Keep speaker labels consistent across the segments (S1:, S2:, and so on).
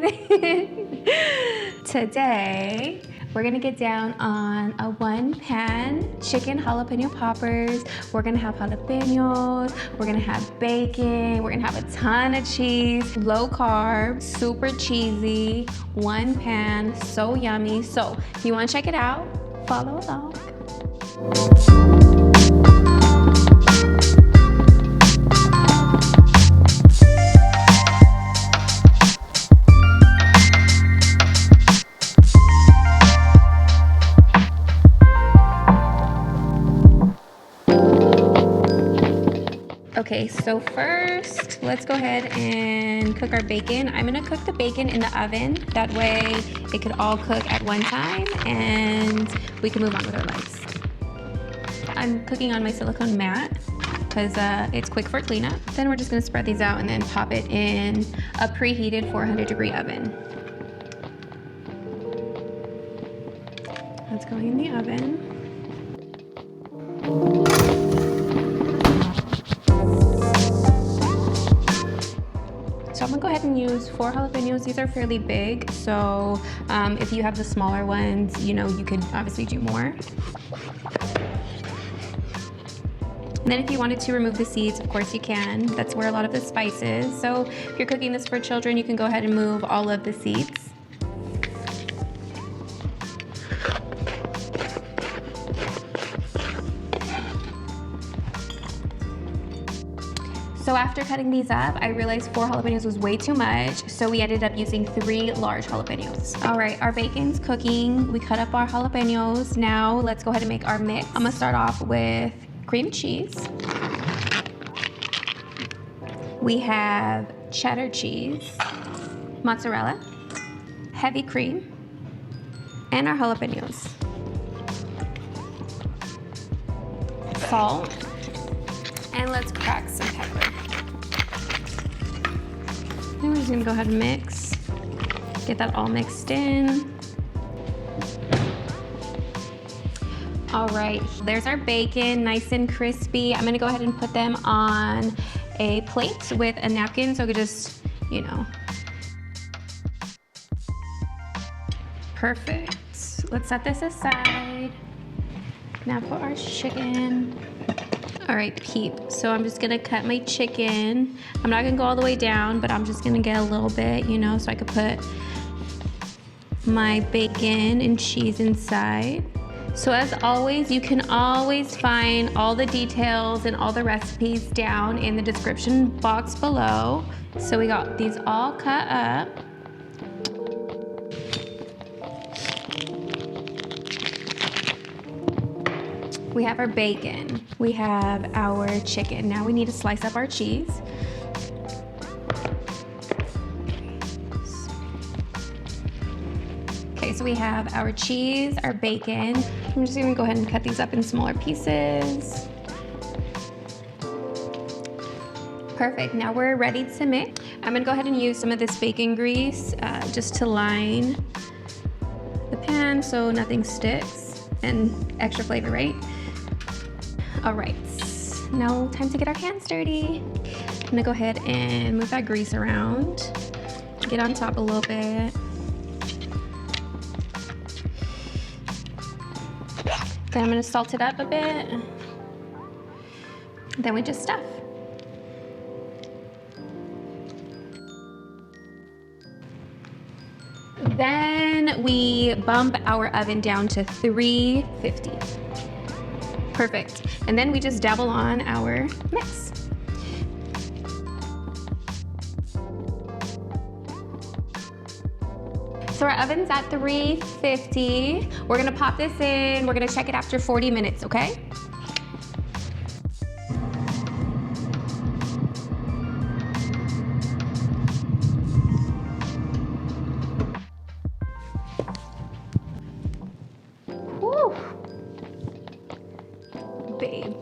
S1: in. Today, we're gonna get down on a 1-pan chicken jalapeno poppers. We're gonna have jalapenos, we're gonna have bacon, we're gonna have a ton of cheese, low carb, super cheesy, 1 pan, so yummy. So if you wanna check it out, follow along. Okay, so first, let's go ahead and cook our bacon. I'm gonna cook the bacon in the oven. That way it could all cook at one time and we can move on with our lives. I'm cooking on my silicone mat because it's quick for cleanup. Then we're just gonna spread these out and then pop it in a preheated 400-degree oven. That's going in the oven. So I'm gonna go ahead and use 4 jalapenos. These are fairly big, so if you have the smaller ones, you know, you could obviously do more. And then if you wanted to remove the seeds, of course you can. That's where a lot of the spice is. So if you're cooking this for children, you can go ahead and remove all of the seeds. So after cutting these up, I realized 4 jalapenos was way too much, so we ended up using 3 large jalapenos. All right, our bacon's cooking. We cut up our jalapenos. Now let's go ahead and make our mix. I'm gonna start off with cream cheese. We have cheddar cheese, mozzarella, heavy cream, and our jalapenos. Salt, and let's crack some pepper. Then we're just gonna go ahead and mix. Get that all mixed in. All right, there's our bacon, nice and crispy. I'm gonna go ahead and put them on a plate with a napkin so I could just, you know. Perfect. Let's set this aside. Now put our chicken. All right, peep. So I'm just gonna cut my chicken. I'm not gonna go all the way down, but I'm just gonna get a little bit, you know, so I could put my bacon and cheese inside. So as always, you can always find all the details and all the recipes down in the description box below. So we got these all cut up. We have our bacon, we have our chicken. Now we need to slice up our cheese. Okay, so we have our cheese, our bacon. I'm just gonna go ahead and cut these up in smaller pieces. Perfect, now we're ready to mix. I'm gonna go ahead and use some of this bacon grease just to line the pan so nothing sticks and extra flavor, right? All right, now time to get our hands dirty. I'm gonna go ahead and move that grease around. Get on top a little bit. Then I'm gonna salt it up a bit. Then we just stuff. Then we bump our oven down to 350. Perfect. And then we just dabble on our mix. So our oven's at 350. We're gonna pop this in. We're gonna check it after 40 minutes, okay? Woo. Babe.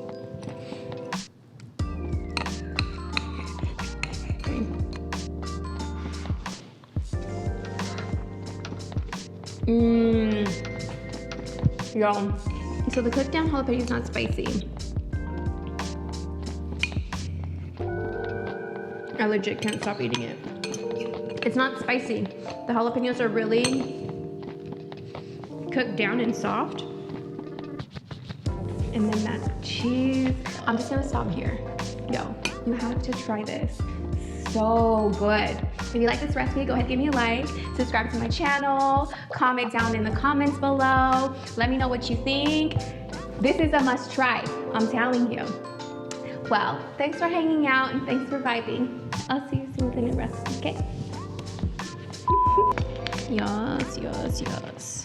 S1: Yum. So the cooked down jalapeno is not spicy. I legit can't stop eating it. It's not spicy. The jalapenos are really cooked down and soft. And then that cheese. I'm just gonna stop here. Yo, you have to try this. So good. If you like this recipe, go ahead and give me a like, subscribe to my channel, comment down in the comments below. Let me know what you think. This is a must try, I'm telling you. Well, thanks for hanging out and thanks for vibing. I'll see you soon with a new recipe, okay? Yes, yes, yes.